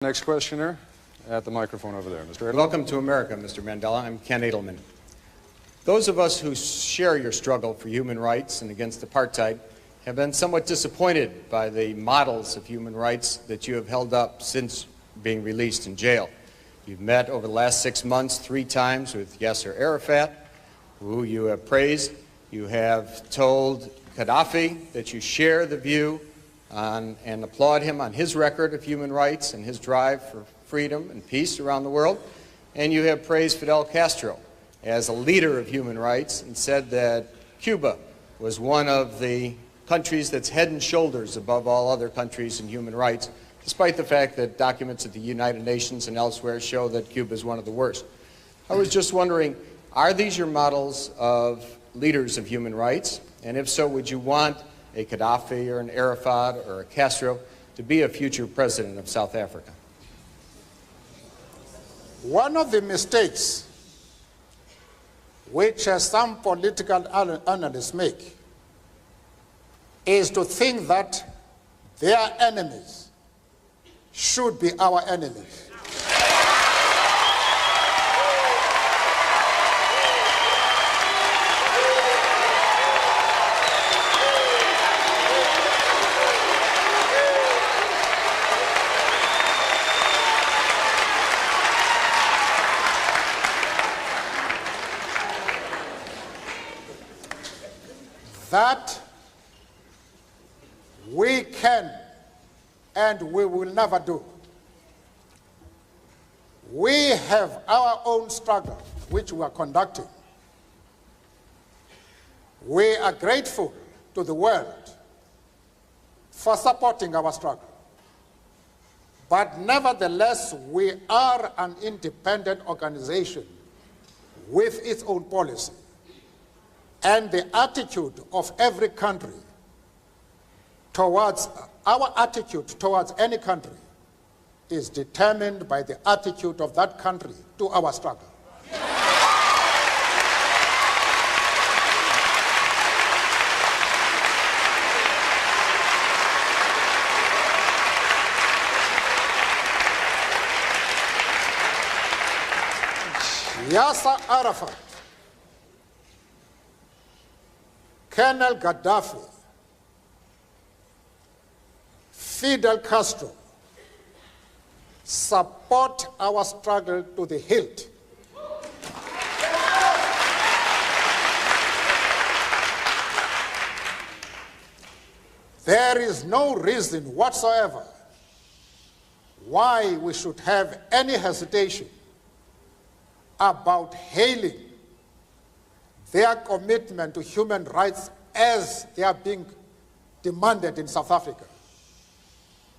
Next questioner at the microphone over there, Mr. Edelman. Welcome to America, Mr. Mandela. I'm Ken Edelman. Those of us who share your struggle for human rights and against apartheid have been somewhat disappointed by the models of human rights that you have held up since being released in jail. You've met over the last 6 months 3 times with Yasser Arafat, who you have praised. You have told Gaddafi that you share the view and applaud him on his record of human rights and his drive for freedom and peace around the world. And you have praised Fidel Castro as a leader of human rights and said that Cuba was one of the countries that's head and shoulders above all other countries in human rights, despite the fact that documents at the United Nations and elsewhere show that Cuba is one of the worst. I was just wondering, are these your models of leaders of human rights? And if so, would you want a Gaddafi or an Arafat or a Castro to be a future president of South Africa? One of the mistakes which some political analysts make is to think that their enemies should be our enemies. That we can and we will never do. We have our own struggle which we are conducting. We are grateful to the world for supporting our struggle. But nevertheless, we are an independent organization with its own policy. And the attitude of every country towards, our attitude towards any country is determined by the attitude of that country to our struggle. Yasser Arafat, Colonel Gaddafi, Fidel Castro support our struggle to the hilt. There is no reason whatsoever why we should have any hesitation about hailing their commitment to human rights as they are being demanded in South Africa.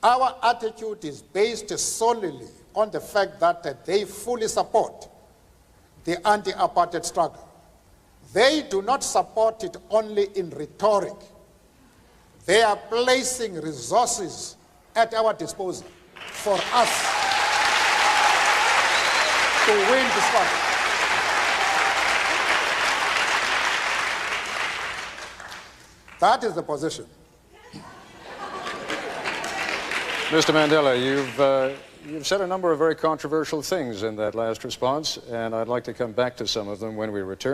Our attitude is based solely on the fact that they fully support the anti-apartheid struggle. They do not support it only in rhetoric. They are placing resources at our disposal for us to win the struggle. That is the position. Mr. Mandela, you've said a number of very controversial things in that last response, and I'd like to come back to some of them when we return.